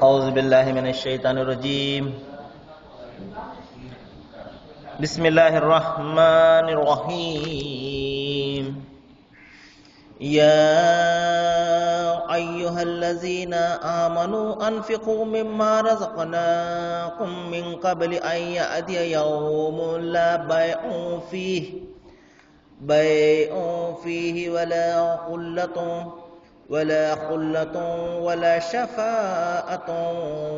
أعوذ بالله من الشيطان الرجيم. بسم الله الرحمن الرحيم. يا أيها الذين آمنوا أنفقوا مما رزقناكم من قبل أن يأتي يوم لا بيع فيه ولا خلة ولا شفاعة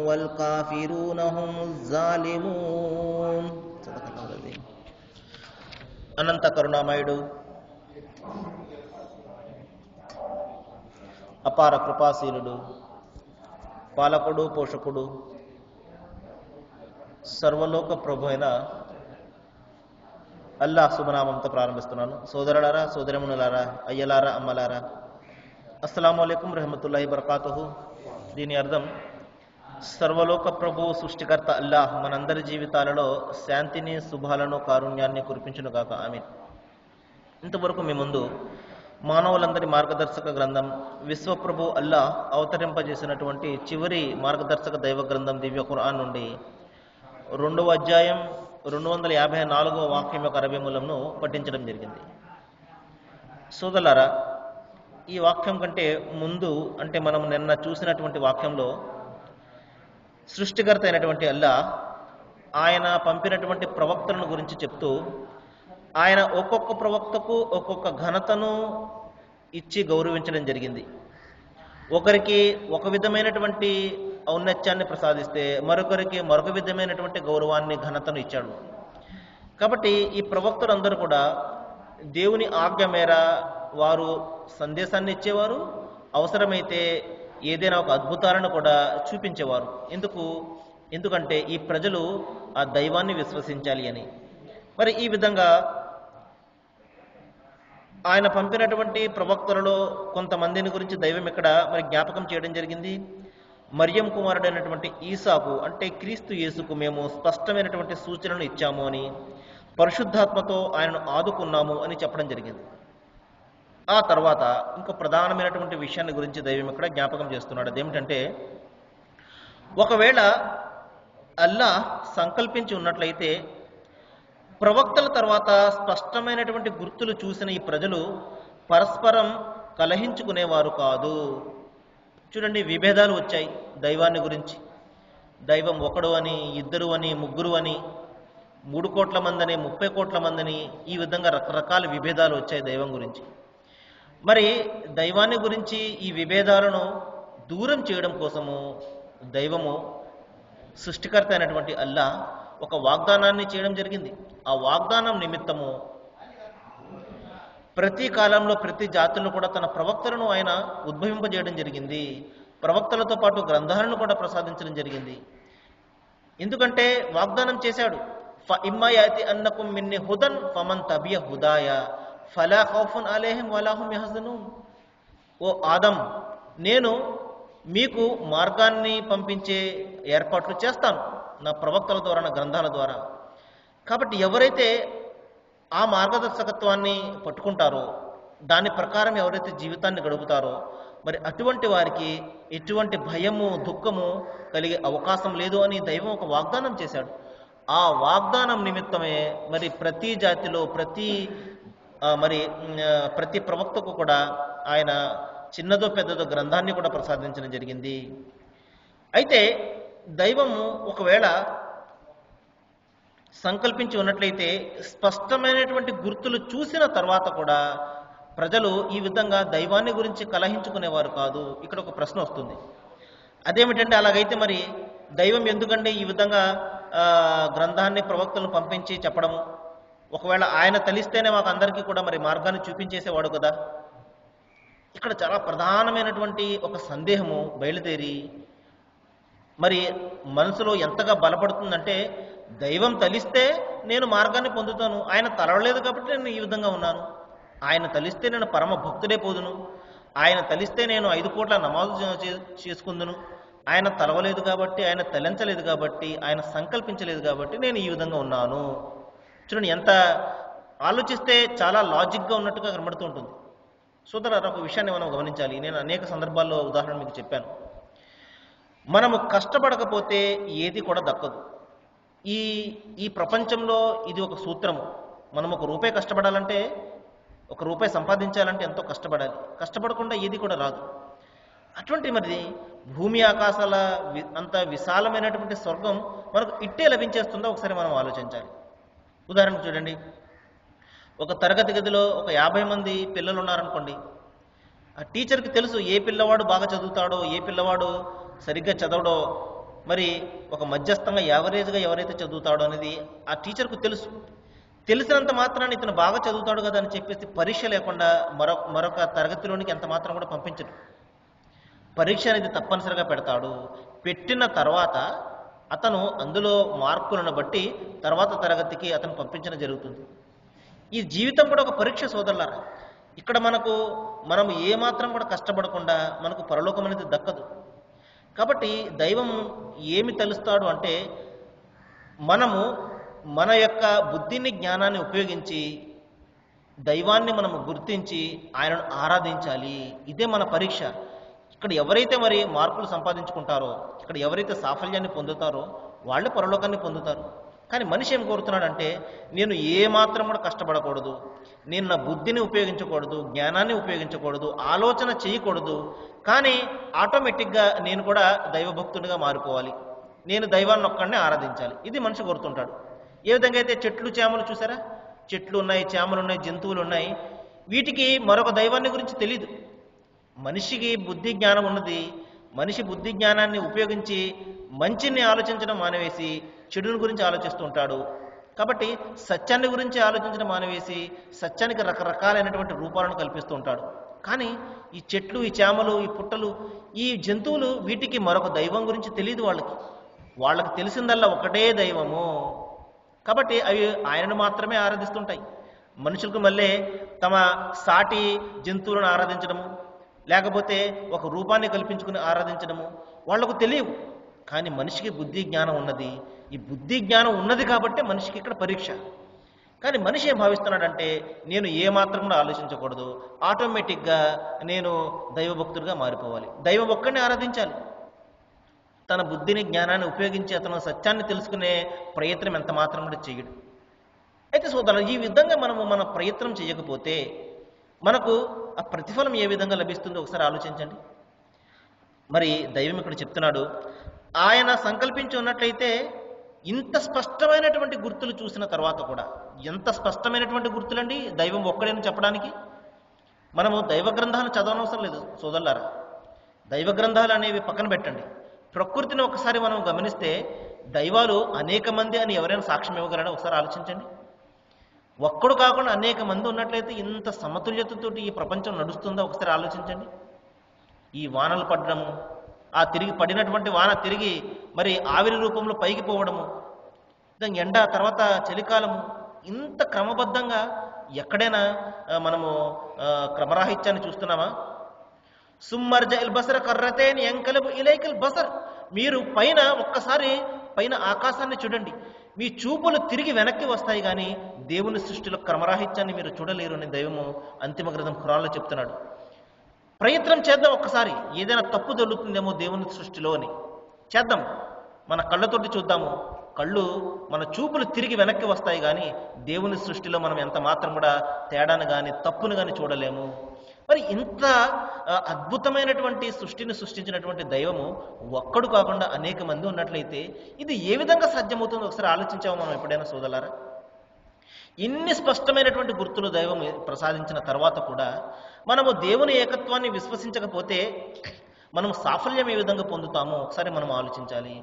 والكافرون هم الظالمون. అనంత కరుణామయుడు, అపార కృపాశీలుడు, పాలకుడు, పోషకుడు, సర్వలోక ప్రభు అయిన అల్లాహ్ శుభనామంతో ప్రారంభిస్తున్నాను. సోదరులారా, సోదరమునులారా, అయ్యలారా, అమ్మలారా, అస్సలాము అలైకుం రహమతుల్లాహి బరకాతుహు. దీని అర్థం, సర్వలోక ప్రభు సృష్టికర్త అల్లాహ్ మనందరి జీవితాలలో శాంతిని, శుభాలను, కారుణ్యాన్ని కురిపించునుగాక, ఆమీన్. ఇంతవరకు మీ ముందు మానవులందరి మార్గదర్శక గ్రంథం విశ్వప్రభు అల్లాహ్ అవతరింపజేసినటువంటి చివరి మార్గదర్శక దైవ గ్రంథం దివ్య ఖురాన్ నుండి 2వ అధ్యాయం 254వ వాక్యం యొక్క అరబీ మూలంను పఠించడం జరిగింది. సోదరులారా, ఈ వాక్యం కంటే ముందు, అంటే మనం నిన్న చూసినటువంటి వాక్యంలో సృష్టికర్త అయినటువంటి అల్లాహ్ ఆయన పంపినటువంటి ప్రవక్తలను గురించి చెప్తూ, ఆయన ఒక్కొక్క ప్రవక్తకు ఒక్కొక్క ఘనతను ఇచ్చి గౌరవించడం జరిగింది. ఒకరికి ఒక విధమైనటువంటి ఔన్నత్యాన్ని ప్రసాదిస్తే మరొకరికి మరొక విధమైనటువంటి గౌరవాన్ని, ఘనతను ఇచ్చాడు. కాబట్టి ఈ ప్రవక్తలందరూ కూడా దేవుని ఆజ్ఞ మేర వారు సందేశాన్ని ఇచ్చేవారు, అవసరమైతే ఏదైనా ఒక అద్భుతాలను కూడా చూపించేవారు. ఎందుకంటే ఈ ప్రజలు ఆ దైవాన్ని విశ్వసించాలి అని. మరి ఈ విధంగా ఆయన పంపినటువంటి ప్రవక్తలలో కొంతమందిని గురించి దైవం ఇక్కడ మరి జ్ఞాపకం చేయడం జరిగింది. మరియం కుమారుడైనటువంటి ఈసాకు, అంటే క్రీస్తు యేసుకు మేము స్పష్టమైనటువంటి సూచనను ఇచ్చాము అని, పరిశుద్ధాత్మతో ఆయనను ఆదుకున్నాము అని చెప్పడం జరిగింది. ఆ తర్వాత ఇంకో ప్రధానమైనటువంటి విషయాన్ని గురించి దైవం ఇక్కడ జ్ఞాపకం చేస్తున్నాడు. అదేమిటంటే, ఒకవేళ అల్లాహ్ సంకల్పించి ఉన్నట్లయితే ప్రవక్తల తర్వాత స్పష్టమైనటువంటి గుర్తులు చూసిన ఈ ప్రజలు పరస్పరం కలహించుకునేవారు కాదు. చూడండి, విభేదాలు వచ్చాయి దైవాన్ని గురించి. దైవం ఒకడు అని, ఇద్దరు అని, ముగ్గురు అని, 3 కోట్ల మందని, 30 కోట్ల మందని, ఈ విధంగా రకరకాల విభేదాలు వచ్చాయి దైవం గురించి. మరి దైవాన్ని గురించి ఈ విభేదాలను దూరం చేయడం కోసము దైవము, సృష్టికర్త అయినటువంటి అల్లాహ్ ఒక వాగ్దానాన్ని చేయడం జరిగింది. ఆ వాగ్దానం నిమిత్తము ప్రతి కాలంలో ప్రతి జాతులను కూడా తన ప్రవక్తలను ఆయన ఉద్భవింపజేయడం జరిగింది. ప్రవక్తలతో పాటు గ్రంథాలను కూడా ప్రసాదించడం జరిగింది. ఎందుకంటే వాగ్దానం చేశాడు, ఫఇమ్మా యాతి అన్నకుం మిన్ని హుదన్ ఫమన్ తబియ హుదాయ ఫలా ఖౌఫున్ అలైహిం వలా హుమ్ యహ్జనూన్. ఓ ఆదం, నేను మీకు మార్గాన్ని పంపించే ఏర్పాట్లు చేస్తాను నా ప్రవక్తల ద్వారా, నా గ్రంథాల ద్వారా. కాబట్టి ఎవరైతే ఆ మార్గదర్శకత్వాన్ని పట్టుకుంటారో, దాని ప్రకారం ఎవరైతే జీవితాన్ని గడుపుతారో, మరి అటువంటి వారికి ఎటువంటి భయము, దుఃఖము కలిగే అవకాశం లేదు అని దైవం ఒక వాగ్దానం చేశాడు. ఆ వాగ్దానం నిమిత్తమే మరి ప్రతి జాతిలో ప్రతి ప్రవక్తకు కూడా ఆయన చిన్నదో పెద్దదో గ్రంథాన్ని కూడా ప్రసాదించడం జరిగింది. అయితే దైవము ఒకవేళ సంకల్పించి ఉన్నట్లయితే స్పష్టమైనటువంటి గుర్తులు చూసిన తర్వాత కూడా ప్రజలు ఈ విధంగా దైవాన్ని గురించి కలహించుకునేవారు కాదు. ఇక్కడ ఒక ప్రశ్న వస్తుంది, అదేమిటంటే, అలాగైతే మరి దైవం ఎందుకంటే ఈ విధంగా గ్రంథాన్ని, ప్రవక్తలను పంపించి చెప్పడము? ఒకవేళ ఆయన తలిస్తేనే మాకు అందరికీ కూడా మరి మార్గాన్ని చూపించేసేవాడు కదా. ఇక్కడ చాలా ప్రధానమైనటువంటి ఒక సందేహము బయలుదేరి మరి మనసులో ఎంతగా బలపడుతుందంటే, దైవం తలిస్తే నేను మార్గాన్ని పొందుతాను, ఆయన తలవలేదు కాబట్టి నేను ఈ విధంగా ఉన్నాను. ఆయన తలిస్తే నేను పరమ భక్తుడే పోదును, ఆయన తలిస్తే నేను 5 కోట్ల నమాజు చేసుకుందును. ఆయన తలవలేదు కాబట్టి, ఆయన తలించలేదు కాబట్టి, ఆయన సంకల్పించలేదు కాబట్టి నేను ఈ విధంగా ఉన్నాను. చూడండి, ఎంత ఆలోచిస్తే చాలా లాజిక్గా ఉన్నట్టుగా కనబడుతూ ఉంటుంది. సోదరులారా, ఒక విషయాన్ని మనం గమనించాలి. నేను అనేక సందర్భాల్లో ఉదాహరణ మీకు చెప్పాను. మనము కష్టపడకపోతే ఏది కూడా దక్కదు. ఈ ఈ ప్రపంచంలో ఇది ఒక సూత్రము. మనం ₹1 కష్టపడాలంటే, ₹1 సంపాదించాలంటే ఎంతో కష్టపడాలి. కష్టపడకుండా ఏది కూడా రాదు. అటువంటి మరి భూమి ఆకాశాల అంత విశాలమైనటువంటి స్వర్గం మనకు ఇట్టే లభించేస్తుందో ఒకసారి మనం ఆలోచించాలి. ఉదాహరణకు చూడండి, ఒక తరగతి గదిలో ఒక 50 మంది పిల్లలు ఉన్నారనుకోండి. ఆ టీచర్కి తెలుసు ఏ పిల్లవాడు బాగా చదువుతాడో, ఏ పిల్లవాడు సరిగ్గా చదవడో, మరి ఒక మధ్యస్థంగా యావరేజ్గా ఎవరైతే చదువుతాడో అనేది ఆ టీచర్కు తెలుసు. తెలిసినంత మాత్రాన్ని ఇతను బాగా చదువుతాడు కదా అని చెప్పేసి పరీక్ష లేకుండా మరొక తరగతిలోనికి ఎంత మాత్రం కూడా పంపించడు. పరీక్ష అనేది తప్పనిసరిగా పెడతాడు. పెట్టిన తర్వాత అతను అందులో మార్కులను బట్టి తర్వాత తరగతికి అతను పంపించడం జరుగుతుంది. ఈ జీవితం కూడా ఒక పరీక్ష సోదరులారా. ఇక్కడ మనం ఏమాత్రం కూడా కష్టపడకుండా మనకు పరలోకం అనేది దక్కదు. కాబట్టి దైవం ఏమి తెలుస్తాడు అంటే, మనము మన యొక్క బుద్ధిని జ్ఞానాన్ని ఉపయోగించి దైవాన్ని మనము గుర్తించి ఆయనను ఆరాధించాలి. ఇదే మన పరీక్ష. ఇక్కడ ఎవరైతే మరి మార్కులు సంపాదించుకుంటారో, ఇక్కడ ఎవరైతే సాఫల్యాన్ని పొందుతారో వాళ్ళే పరలోకాన్ని పొందుతారు. కానీ మనిషి ఏం కోరుతున్నాడంటే, నేను ఏమాత్రం కూడా కష్టపడకూడదు, నేను నా బుద్ధిని ఉపయోగించకూడదు, జ్ఞానాన్ని ఉపయోగించకూడదు, ఆలోచన చేయకూడదు, కానీ ఆటోమేటిక్గా నేను కూడా దైవభక్తుడిగా మారిపోవాలి, నేను దైవాన్ని ఒక్కడినే ఆరాధించాలి. ఇది మనిషి కోరుతుంటాడు. ఏ విధంగా అయితే చెట్లు చేమలు చూసారా, చెట్లు ఉన్నాయి, చేమలు ఉన్నాయి, జంతువులు ఉన్నాయి, వీటికి మరొక దైవాన్ని గురించి తెలియదు. మనిషికి బుద్ధి జ్ఞానం ఉన్నది. మనిషి బుద్ధి జ్ఞానాన్ని ఉపయోగించి మంచిని ఆలోచించడం మానేవేసి చెడుని గురించి ఆలోచిస్తూ ఉంటాడు. కాబట్టి సత్యాన్ని గురించి ఆలోచించడం మానేవేసి సత్యానికి రకరకాలైనటువంటి రూపాలను కల్పిస్తూ ఉంటాడు. కానీ ఈ చెట్లు, ఈ చేమలు, ఈ పుట్టలు, ఈ జంతువులు, వీటికి మరొక దైవం గురించి తెలియదు. వాళ్ళకి తెలిసిందల్లా ఒకటే దైవము. కాబట్టి అవి ఆయనను మాత్రమే ఆరాధిస్తుంటాయి. మనుషులకు మళ్ళీ తమ సాటి జంతువులను ఆరాధించడము, లేకపోతే ఒక రూపాన్ని కల్పించుకుని ఆరాధించడము వాళ్లకు తెలియవు. కానీ మనిషికి బుద్ధి జ్ఞానం ఉన్నది. ఈ బుద్ధి జ్ఞానం ఉన్నది కాబట్టి మనిషికి ఇక్కడ పరీక్ష. కానీ మనిషి ఏం భావిస్తున్నాడంటే, నేను ఏమాత్రం కూడా ఆలోచించకూడదు, ఆటోమేటిక్గా నేను దైవభక్తుడిగా మారిపోవాలి, దైవం ఒక్కడిని ఆరాధించాలి. తన బుద్ధిని జ్ఞానాన్ని ఉపయోగించి అతను సత్యాన్ని తెలుసుకునే ప్రయత్నం ఎంత మాత్రం కూడా చేయడు. అయితే సోదరులు, ఈ విధంగా మన ప్రయత్నం చేయకపోతే మనకు ఆ ప్రతిఫలం ఏ విధంగా లభిస్తుందో ఒకసారి ఆలోచించండి. మరి దైవం ఇక్కడ చెప్తున్నాడు, ఆయన సంకల్పించి ఉన్నట్లయితే ఇంత స్పష్టమైనటువంటి గుర్తులు చూసిన తర్వాత కూడా, ఎంత స్పష్టమైనటువంటి గుర్తులండి దైవం ఒక్కడేని చెప్పడానికి. మనము దైవ గ్రంథాలను చదవనవసరం లేదు సోదరులారా. దైవ గ్రంథాలు అనేవి పక్కన పెట్టండి. ప్రకృతిని ఒకసారి మనం గమనిస్తే దైవాలు అనేక మంది అని ఎవరైనా సాక్ష్యం ఇవ్వగలరా ఒకసారి ఆలోచించండి. ఒక్కడు కాకుండా అనేక మంది ఉన్నట్లయితే ఇంత సమతుల్యతతోటి ఈ ప్రపంచం నడుస్తుందో ఒకసారి ఆలోచించండి. ఈ వానలు పడడము, ఆ తిరిగి పడినటువంటి వాన తిరిగి మరి ఆవిరి రూపంలో పైకి పోవడము, ఎండ తర్వాత చలికాలము, ఇంత క్రమబద్ధంగా ఎక్కడైనా మనము క్రమరాహిత్యాన్ని చూస్తున్నామా? సుమ్మర్జ ఇల్ బసర కర్రతేన్ యంకలబు ఇలైకల్ బసర్. మీరు ఒక్కసారి పైన ఆకాశాన్ని చూడండి, మీ చూపులు తిరిగి వెనక్కి వస్తాయి, కానీ దేవుని సృష్టిలో క్రమరాహిత్యాన్ని మీరు చూడలేరు అని దైవము అంతిమ గ్రంథం ఖురాన్లో చెప్తున్నాడు. ప్రయత్నం చేద్దాం, ఒక్కసారి ఏదైనా తప్పు జరుగుతుందేమో దేవుని సృష్టిలో అని చేద్దాం. మన కళ్ళతోటి చూద్దాము, కళ్ళు మన చూపులు తిరిగి వెనక్కి వస్తాయి, కానీ దేవుని సృష్టిలో మనం ఎంత మాత్రం కూడా తేడాను కానీ తప్పును కానీ చూడలేము. మరి ఇంత అద్భుతమైనటువంటి సృష్టిని సృష్టించినటువంటి దైవము ఒక్కడు కాకుండా అనేక మంది ఉన్నట్లయితే ఇది ఏ విధంగా సాధ్యమవుతుందో ఒకసారి ఆలోచించాము మనం ఎప్పుడైనా సోదరులారా? ఇన్ని స్పష్టమైనటువంటి గుర్తులు దైవం ప్రసాదించిన తర్వాత కూడా మనము దేవుని ఏకత్వాన్ని విశ్వసించకపోతే మనం సాఫల్యం ఏ విధంగా పొందుతామో ఒకసారి మనం ఆలోచించాలి.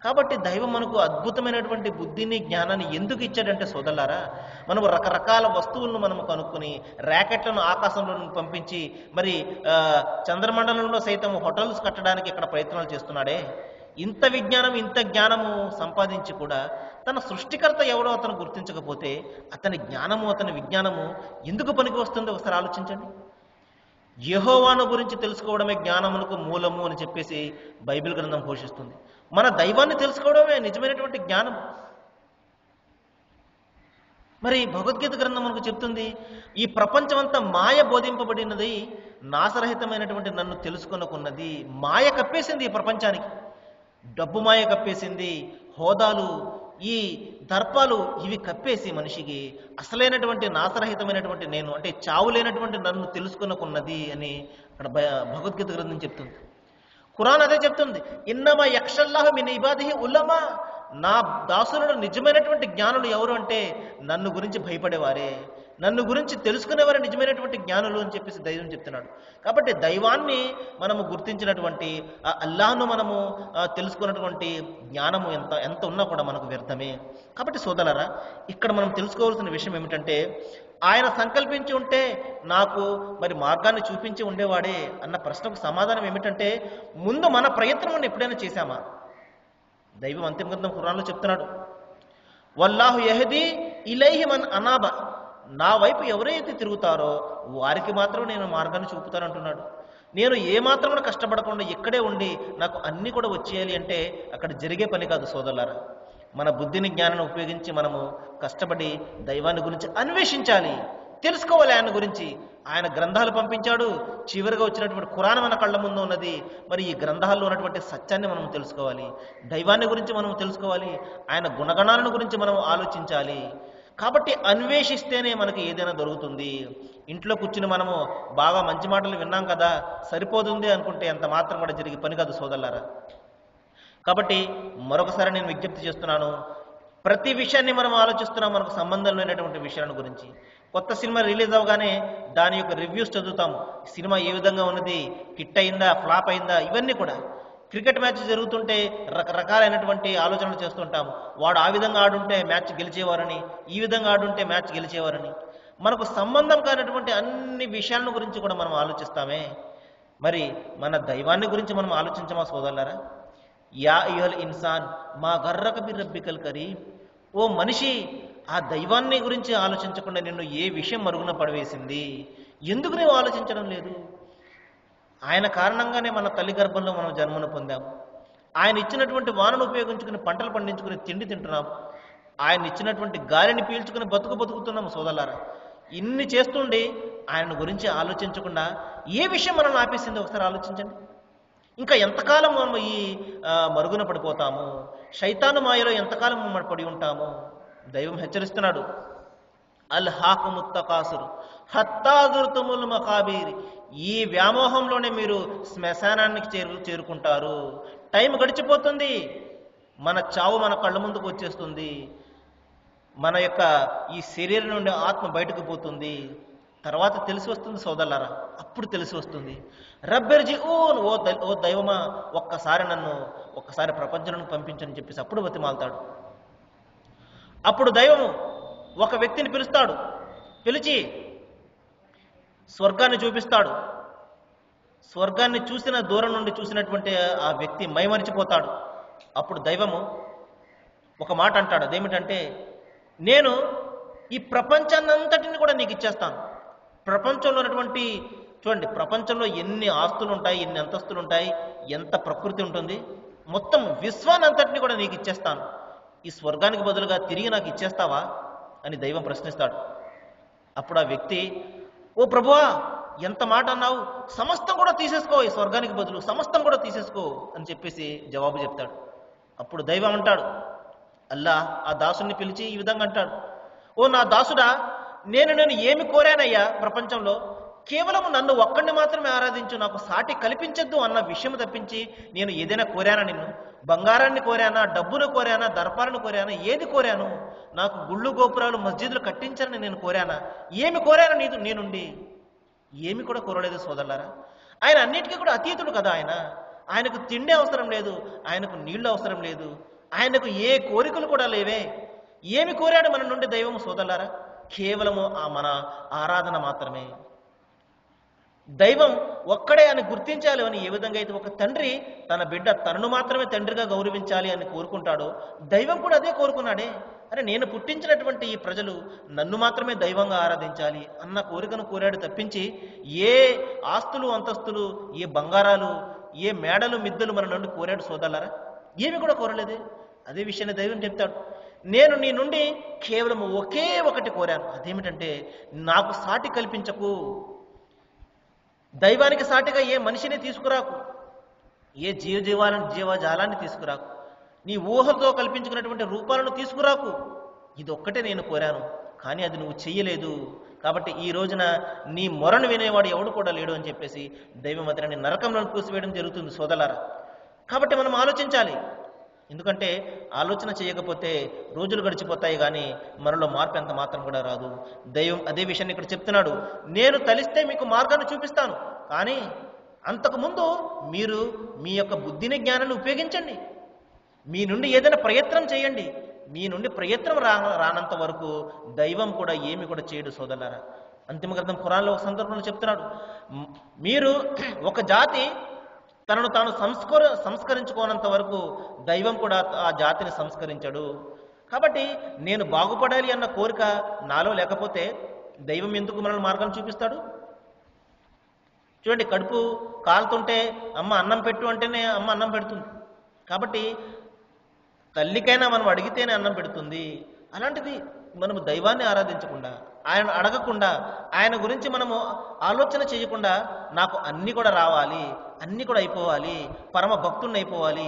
కాబట్టి దైవం మనకు అద్భుతమైనటువంటి బుద్ధిని, జ్ఞానాన్ని ఎందుకు ఇచ్చాడంటే సోదరులారా, మనం రకరకాల వస్తువులను మనము కనుక్కొని ర్యాకెట్లను ఆకాశంలో పంపించి మరి చంద్రమండలంలో సైతం హోటల్స్ కట్టడానికి ఇక్కడ ప్రయత్నాలు చేస్తున్నాడే. ఇంత విజ్ఞానం, ఇంత జ్ఞానము సంపాదించి కూడా తన సృష్టికర్త ఎవడో అతను గుర్తించకపోతే అతని జ్ఞానము, అతని విజ్ఞానము ఎందుకు పనికి వస్తుందో ఒకసారి ఆలోచించండి. యెహోవాను గురించి తెలుసుకోవడమే జ్ఞానమునకు మూలము అని చెప్పేసి బైబిల్ గ్రంథం ఘోషిస్తుంది. మన దైవాన్ని తెలుసుకోవడమే నిజమైనటువంటి జ్ఞానం. మరి భగవద్గీత గ్రంథం మనకు చెప్తుంది, ఈ ప్రపంచం అంతా మాయ బోధింపబడినది, నాశరహితమైనటువంటి నన్ను తెలుసుకొనకున్నది. మాయ కప్పేసింది ఈ ప్రపంచానికి. డబ్బు మాయ కప్పేసింది, హోదాలు, ఈ దర్పాలు, ఇవి కప్పేసి మనిషికి అసలైనటువంటి నాశరహితమైనటువంటి నేను, అంటే చావు లేనటువంటి నన్ను తెలుసుకొనకున్నది అని అక్కడ భగవద్గీత గ్రంథం చెప్తుంది. ఖురాన్ అదే చెప్తుంది, ఇన్నమా యక్షల్లాహు మిన్ ఇబాదిహి ఉలమా. నా దాసులలో నిజమైనటువంటి జ్ఞానులు ఎవరు అంటే నన్ను గురించి భయపడేవారే, నన్ను గురించి తెలుసుకునేవారే నిజమైనటువంటి జ్ఞానులు అని చెప్పేసి దైవం చెప్తున్నాడు. కాబట్టి దైవాన్ని మనము గుర్తించినటువంటి, ఆ అల్లాహ్ను మనము తెలుసుకున్నటువంటి జ్ఞానము ఎంత ఎంత ఉన్నా కూడా మనకు వ్యర్థమే. కాబట్టి సోదరులారా, ఇక్కడ మనం తెలుసుకోవాల్సిన విషయం ఏమిటంటే, ఆయన సంకల్పించి ఉంటే నాకు మరి మార్గాన్ని చూపించి ఉండేవాడే అన్న ప్రశ్నకు సమాధానం ఏమిటంటే, ముందు మన ప్రయత్నం ఎప్పుడైనా చేశామా? దైవం అంతిమ గ్రంథం ఖురాన్లో చెప్తున్నాడు, వల్లాహు యహదీ ఇలైహి మన్ అనాబ. నా వైపు ఎవరైతే తిరుగుతారో వారికి మాత్రం నేను మార్గాన్ని చూపుతానంటున్నాడు. నేను ఏమాత్రం కూడా కష్టపడకుండా ఇక్కడే ఉండి నాకు అన్నీ కూడా వచ్చేయాలి అంటే అక్కడ జరిగే పని కాదు సోదరులారా. మన బుద్ధిని, జ్ఞానాన్ని ఉపయోగించి మనము కష్టపడి దైవాన్ని గురించి అన్వేషించాలి, తెలుసుకోవాలి. ఆయన గురించి ఆయన గ్రంథాలు పంపించాడు, చివరిగా వచ్చినటువంటి ఖురాన్ మన కళ్ళ ముందు ఉన్నది. మరి ఈ గ్రంథాల్లో ఉన్నటువంటి సత్యాన్ని మనం తెలుసుకోవాలి, దైవాన్ని గురించి మనం తెలుసుకోవాలి, ఆయన గుణగణాలను గురించి మనం ఆలోచించాలి. కాబట్టి అన్వేషిస్తేనే మనకి ఏదైనా దొరుకుతుంది. ఇంట్లో కూర్చుని మనము బాగా మంచి మాటలు విన్నాం కదా సరిపోతుంది అనుకుంటే ఎంత మాత్రం కూడా జరిగే పని కాదు సోదరులారా. కాబట్టి మరొకసారి నేను విజ్ఞప్తి చేస్తున్నాను, ప్రతి విషయాన్ని మనం ఆలోచిస్తున్నాం మనకు సంబంధం లేనటువంటి విషయాల గురించి. కొత్త సినిమా రిలీజ్ అవగానే దాని యొక్క రివ్యూస్ చదువుతాము, సినిమా ఏ విధంగా ఉన్నది, హిట్ అయిందా, ఫ్లాప్ అయిందా, ఇవన్నీ కూడా. క్రికెట్ మ్యాచ్ జరుగుతుంటే రకరకాలైనటువంటి ఆలోచనలు చేస్తుంటాము. వాడు ఆ విధంగా ఆడుంటే మ్యాచ్ గెలిచేవారని, ఈ విధంగా ఆడుంటే మ్యాచ్ గెలిచేవారని. మనకు సంబంధం కానటువంటి అన్ని విషయాలను గురించి కూడా మనం ఆలోచిస్తామే. మరి మన దైవాన్ని గురించి మనం ఆలోచించమా సోదరులారా? యా అయ్యుహల్ ఇన్సాన్ మా గర్రక బి రబ్బికల్ కరీం. ఓ మనిషి, ఆ దైవాన్ని గురించి ఆలోచించకుండా నిన్ను ఏ విషయం మరుగున పడవేసింది? ఎందుకు నీవు ఆలోచించడం లేదు? ఆయన కారణంగానే మన తల్లి గర్భంలో మనం జన్మను పొందాము. ఆయన ఇచ్చినటువంటి వానను ఉపయోగించుకుని పంటలు పండించుకుని తిండి తింటున్నాము. ఆయన ఇచ్చినటువంటి గాలిని పీల్చుకుని బతుకుతున్నాము సోదరులారా. ఇన్ని చేస్తుండి ఆయన గురించి ఆలోచించకుండా ఏ విషయం మనల్ని ఆపేసింది ఒకసారి ఆలోచించండి. ఇంకా ఎంతకాలం మనం ఈ మరుగున పడిపోతాము? శైతాను మాయలో ఎంతకాలం మనం పడి ఉంటాము? దైవం హెచ్చరిస్తున్నాడు, అల్ హాకుముత్ తకాసుర్ హత్తా జుర్తుముల్ మకాబీర్. ఈ వ్యామోహంలోనే మీరు శ్మశానానికి చేరుకుంటారు. టైం గడిచిపోతుంది, మన చావు మన కళ్ళ ముందుకు వచ్చేస్తుంది, మన యొక్క ఈ శరీరం నుండి ఆత్మ బయటకు పోతుంది. తర్వాత తెలిసి వస్తుంది సోదరులారా, అప్పుడు తెలిసి వస్తుంది. రబ్బెర్జిఊన్, ఓ దైవమా ఒక్కసారి ప్రపంచంలో పంపించని చెప్పేసి అప్పుడు బతిమాలుతాడు. అప్పుడు దైవము ఒక వ్యక్తిని పిలుస్తాడు, పిలిచి స్వర్గాన్ని చూపిస్తాడు. స్వర్గాన్ని చూసిన దూరం నుండి చూసినటువంటి ఆ వ్యక్తి మైమరిచిపోతాడు. అప్పుడు దైవము ఒక మాట అంటాడు, అదేమిటంటే, నేను ఈ ప్రపంచాన్నంతటిని కూడా నీకు ఇచ్చేస్తాను. ప్రపంచంలో ఉన్నటువంటి, చూడండి, ప్రపంచంలో ఎన్ని ఆస్తులు ఉంటాయి, ఎన్ని అంతస్తులు ఉంటాయి, ఎంత ప్రకృతి ఉంటుంది, మొత్తం విశ్వాన్నంతటిని కూడా నీకు ఇచ్చేస్తాను. ఈ స్వర్గానికి బదులుగా తిరిగి నాకు ఇచ్చేస్తావా అని దైవం ప్రశ్నిస్తాడు. అప్పుడు ఆ వ్యక్తి, ఓ ప్రభువా, ఎంత మాట అన్నావు, సమస్తం కూడా తీసేసుకో, ఈ స్వర్గానికి బదులు సమస్తం కూడా తీసేసుకో అని చెప్పేసి జవాబు చెప్తాడు. అప్పుడు దైవం అంటాడు, అల్లా ఆ దాసుని పిలిచి ఈ విధంగా అంటాడు, ఓ నా దాసుడా, నేను ఏమి కోరానయ్యా ప్రపంచంలో? కేవలం నన్ను ఒక్కడిని మాత్రమే ఆరాధించు, నాకు సాటి కల్పించద్దు అన్న విషయం తప్పించి నేను ఏదైనా కోరానా? నిన్ను బంగారాన్ని కోరానా, డబ్బును కోరానా, దర్పాలను కోరానా, ఏది కోరాను? నాకు గుళ్ళు గోపురాలు మస్జిద్లు కట్టించాలని నేను కోరానా? ఏమి కోరాను నీ నుండి? ఏమి కూడా కోరలేదు సోదరులారా. ఆయన అన్నిటికీ కూడా అతీతుడు కదా. ఆయనకు తిండి అవసరం లేదు, ఆయనకు నీళ్లు అవసరం లేదు, ఆయనకు ఏ కోరికలు కూడా లేవే. ఏమి కోరాడు మన నుండి దైవము సోదరులారా? కేవలము మన ఆరాధన మాత్రమే. దైవం ఒక్కడే అని గుర్తించాలి అని ఏ విధంగా అయితే ఒక తండ్రి తన బిడ్డ తనను మాత్రమే తండ్రిగా గౌరవించాలి అని కోరుకుంటాడో, దైవం కూడా అదే కోరుకున్నాడే. అరే, నేను పుట్టించినటువంటి ఈ ప్రజలు నన్ను మాత్రమే దైవంగా ఆరాధించాలి అన్న కోరికను కోరాడు తప్పించి ఏ ఆస్తులు, అంతస్తులు, ఏ బంగారాలు, ఏ మేడలు, మిద్దెలు మన నుండి కోరాడు సోదరులారా? ఏమి కూడా కోరలేదే. అదే విషయాన్ని దైవం చెప్తాడు, నేను నీ నుండి కేవలం ఒకే ఒకటి కోరాను, అదేమిటంటే నాకు సాటి కల్పించకు. దైవానికి సాటిగా ఏ మనిషిని తీసుకురాకు, ఏ జీవజాలాన్ని తీసుకురాకు, నీ ఊహలతో కల్పించుకున్నటువంటి రూపాలను తీసుకురాకు. ఇది ఒక్కటే నేను కోరాను, కానీ అది నువ్వు చెయ్యలేదు. కాబట్టి ఈ రోజున నీ మొరను వినేవాడు ఎవడు కూడా లేడు అని చెప్పేసి దైవం అతనిని నరకంలో కూసివేయడం జరుగుతుంది సోదరులారా. కాబట్టి మనం ఆలోచించాలి. ఎందుకంటే ఆలోచన చేయకపోతే రోజులు గడిచిపోతాయి, కానీ మనలో మార్పు ఎంత మాత్రం కూడా రాదు. దైవం అదే విషయాన్ని ఇక్కడ చెప్తున్నాడు, నేను తలిస్తే మీకు మార్గాన్ని చూపిస్తాను, కానీ అంతకుముందు మీరు మీ యొక్క బుద్ధిని జ్ఞానాన్ని ఉపయోగించండి. మీ నుండి ఏదైనా ప్రయత్నం చేయండి. మీ నుండి ప్రయత్నం రానంత వరకు దైవం కూడా ఏమి కూడా చేయడు సోదరులారా. అంతిమ గ్రంథం ఖురాన్లో ఒక సందర్భంలో చెప్తున్నాడు, మీరు ఒక జాతి తనను తాను సంస్కరించుకోనంత వరకు దైవం కూడా ఆ జాతిని సంస్కరించాడు. కాబట్టి నేను బాగుపడాలి అన్న కోరిక నాలో లేకపోతే దైవం ఎందుకు మనల్ని మార్గం చూపిస్తాడు? చూడండి, కడుపు కాలుతుంటే అమ్మ అన్నం పెట్టు అంటేనే అమ్మ అన్నం పెడుతుంది. కాబట్టి తల్లికైనా మనం అడిగితేనే అన్నం పెడుతుంది. అలాంటిది మనము దైవాన్ని ఆరాధించకుండా, ఆయన అడగకుండా, ఆయన గురించి మనము ఆలోచన చేయకుండా నాకు అన్నీ కూడా రావాలి, అన్నీ కూడా అయిపోవాలి, పరమ భక్తుడిని అయిపోవాలి,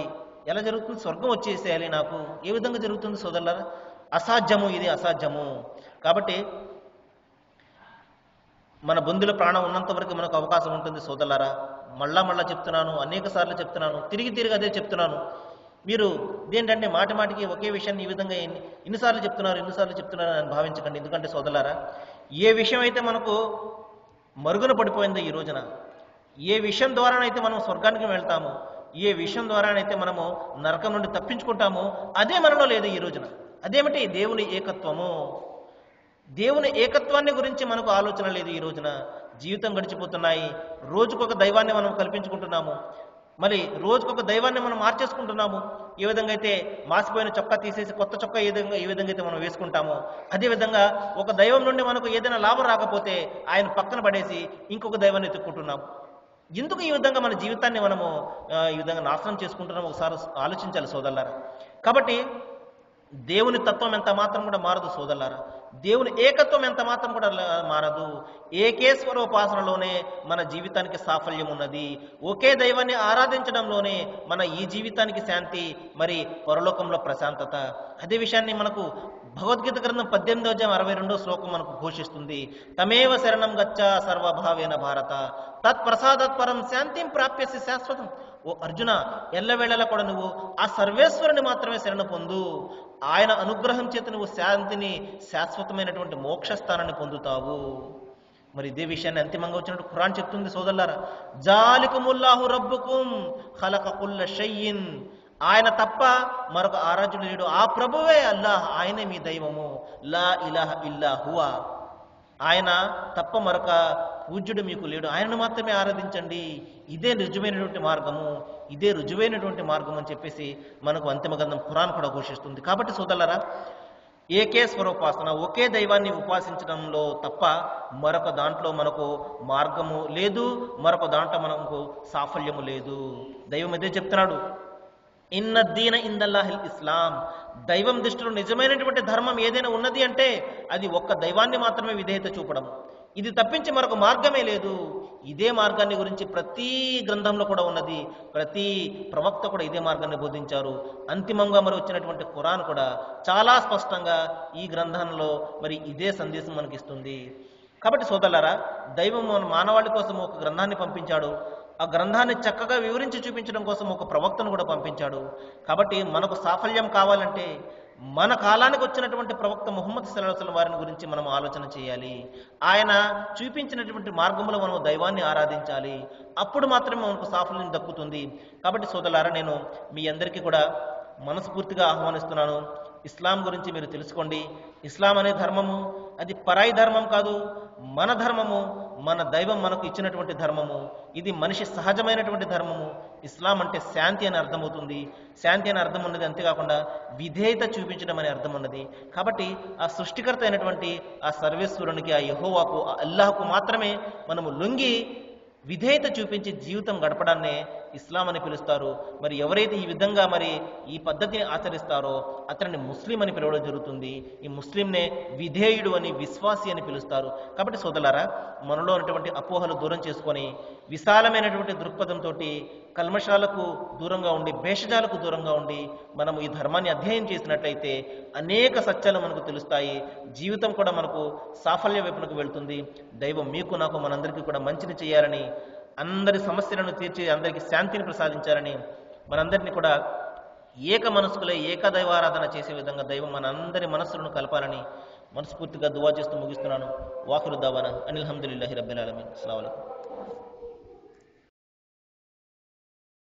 ఎలా జరుగుతుంది? స్వర్గం వచ్చేసేయాలి నాకు, ఏ విధంగా జరుగుతుంది సోదరులారా? అసాధ్యము, ఇది అసాధ్యము. కాబట్టి మన బంధువుల ప్రాణం ఉన్నంత వరకు మనకు అవకాశం ఉంటుంది సోదరులారా. మళ్ళా చెప్తున్నాను, అనేక సార్లు చెప్తున్నాను, తిరిగి అదే చెప్తున్నాను. మీరు ఇదేంటంటే మాటికి ఒకే విషయాన్ని ఈ విధంగా ఎన్నిసార్లు చెప్తున్నారు అని భావించకండి. ఎందుకంటే సోదరులారా, ఏ విషయం అయితే మనకు మరుగున పడిపోయిందో ఈ రోజున, ఏ విషయం ద్వారానైతే మనం స్వర్గానికి వెళ్తామో, ఏ విషయం ద్వారానైతే మనము నరకం నుండి తప్పించుకుంటామో, అదే మనలో లేదు ఈ రోజున. అదేమిటి? దేవుని ఏకత్వము. దేవుని ఏకత్వాన్ని గురించి మనకు ఆలోచన లేదు ఈ రోజున. జీవితం గడిచిపోతున్నాయి, రోజుకొక దైవాన్ని మనం కల్పించుకుంటున్నాము, మరి రోజుకొక దైవాన్ని మనం మార్చేసుకుంటున్నాము. ఏ విధంగా అయితే మాసిపోయిన చొక్కా తీసేసి కొత్త చొక్కా ఏ విధంగా అయితే మనం వేసుకుంటామో, అదేవిధంగా ఒక దైవం నుండి మనకు ఏదైనా లాభం రాకపోతే ఆయన పక్కన పడేసి ఇంకొక దైవాన్ని ఎత్తుక్కుంటున్నాము. ఎందుకు ఈ విధంగా మన జీవితాన్ని మనము ఈ విధంగా నాశనం చేసుకుంటున్నాము? ఒకసారి ఆలోచించాలి సోదరులారా. కాబట్టి దేవుని తత్వం ఎంత మాత్రం కూడా మారదు సోదరులారా. దేవుని ఏకత్వం ఎంత మాత్రం కూడా మారదు. ఏకేశ్వరోపాసనలోనే మన జీవితానికి సాఫల్యం ఉన్నది. ఒకే దైవాన్ని ఆరాధించడంలోనే మన ఈ జీవితానికి శాంతి, మరి పరలోకంలో ప్రశాంతత. అదే విషయాన్ని మనకు భగవద్గీత గ్రంథం 18వ శ్లోకం మనకు ఘోషిస్తుంది. తమేవ శరణం గచ్చ సర్వభావేన భారత తత్ప్రసాదత్ పరం శాంతిం ప్రాప్యసి శాశ్వతం. ఓ అర్జున, ఎల్లవేళలా కూడా నువ్వు ఆ సర్వేశ్వరుని మాత్రమే శరణ పొందు. ఆయన అనుగ్రహం చేత నువ్వు శాంతిని, శాశ్వతమైనటువంటి మోక్షస్థానాన్ని పొందుతావు. మరి ఇదే విషయాన్ని అంతిమంగా వచ్చినట్టు ఖురాన్ చెప్తుంది సోదరులారా. జాలికుముల్లాహు రబ్బుకుం ఖలక కుల్ల షయ్యిన్. ఆయన తప్ప మరొక ఆరాధ్యుడు లేడు. ఆ ప్రభువే అల్లాహ్, ఆయనే మీ దైవము. లా ఇలాహ ఇల్లా హువా. ఆయన తప్ప మరొక పూజ్యుడు మీకు లేడు, ఆయనను మాత్రమే ఆరాధించండి. ఇదే రుజువైనటువంటి మార్గము, ఇదే రుజువైనటువంటి మార్గం అని చెప్పేసి మనకు అంతిమ గ్రంథం ఖురాన్ కూడా ఘోషిస్తుంది. కాబట్టి సోదరులారా, ఏకేశ్వరోపాసన, ఒకే దైవాన్ని ఉపాసించడంలో తప్ప మరొక దాంట్లో మనకు మార్గము లేదు, మరొక దాంట్లో మనకు సాఫల్యము లేదు. దైవం ఇదే చెప్తున్నాడు, ఇన్న దీన ఇందల్లాహిల్ ఇస్లాం. దైవం దృష్టిలో నిజమైనటువంటి ధర్మం ఏదైనా ఉన్నది అంటే అది ఒక్క దైవాన్ని మాత్రమే విధేయత చూపడం. ఇది తప్పించి మరొక మార్గమే లేదు. ఇదే మార్గాన్ని గురించి ప్రతి గ్రంథంలో కూడా ఉన్నది, ప్రతి ప్రవక్త కూడా ఇదే మార్గాన్ని బోధించారు. అంతిమంగా మరి వచ్చినటువంటి ఖురాన్ కూడా చాలా స్పష్టంగా ఈ గ్రంథంలో మరి ఇదే సందేశం మనకిస్తుంది. కాబట్టి సోదరులారా, దైవం మానవాళి కోసం ఒక గ్రంథాన్ని పంపించాడు. ఆ గ్రంథాన్ని చక్కగా వివరించి చూపించడం కోసం ఒక ప్రవక్తను కూడా పంపించాడు. కాబట్టి మనకు సాఫల్యం కావాలంటే మన కాలానికి వచ్చినటువంటి ప్రవక్త ముహమ్మద్ సల్లల్లాహు అలైహి వసల్లం వారిని గురించి మనం ఆలోచన చేయాలి. ఆయన చూపించినటువంటి మార్గంలో మనం దైవాన్ని ఆరాధించాలి. అప్పుడు మాత్రమే మనకు సాఫల్యం దక్కుతుంది. కాబట్టి సోదరులారా, నేను మీ అందరికీ కూడా మనస్ఫూర్తిగా ఆహ్వానిస్తున్నాను. ఇస్లాం గురించి మీరు తెలుసుకోండి. ఇస్లాం అనే ధర్మము అది పరాయి ధర్మం కాదు, మన ధర్మము, మన దైవం మనకు ఇచ్చినటువంటి ధర్మము. ఇది మనిషి సహజమైనటువంటి ధర్మము. ఇస్లాం అంటే శాంతి అని అర్థమవుతుంది. శాంతి అని అర్థం ఉన్నది, అంతేకాకుండా విధేయత చూపించడం అనే అర్థం ఉన్నది. కాబట్టి ఆ సృష్టికర్త అయినటువంటి ఆ సర్వేశ్వరునికి, ఆ యెహోవాకు, ఆ అల్లాహకు మాత్రమే మనము లొంగి విధేయత చూపించి జీవితం గడపడాన్నే ఇస్లాం అని పిలుస్తారు. మరి ఎవరైతే ఈ విధంగా మరి ఈ పద్ధతిని ఆచరిస్తారో అతనిని ముస్లిం అని పిలవడం జరుగుతుంది. ఈ ముస్లింనే విధేయుడు అని, విశ్వాసి అని పిలుస్తారు. కాబట్టి సోదరులారా, మనలో ఉన్నటువంటి అపోహలు దూరం చేసుకొని విశాలమైనటువంటి దృక్పథంతో కల్మషాలకు దూరంగా ఉండి, భేషజాలకు దూరంగా ఉండి మనం ఈ ధర్మాన్ని అధ్యయనం చేసినట్లయితే అనేక సత్యాలు మనకు తెలుస్తాయి. జీవితం కూడా మనకు సాఫల్య వైపునకు వెళ్తుంది. దైవం మీకు నాకు మనందరికీ కూడా మంచిని చేయాలని, అందరి సమస్యలను తీర్చి అందరికీ శాంతిని ప్రసాదించాలని, మనందరినీ కూడా ఏక మనస్కులే ఏకదైవారాధన చేసే విధంగా దైవం మన అందరి మనస్సులను కలపాలని మనస్ఫూర్తిగా దువా చేస్తూ ముగిస్తున్నాను. వాఖిరు దావానా అనిల్ హమ్దులిల్లాహి రబ్బిల్ ఆలమీన్. అస్సలాము అలైకుం.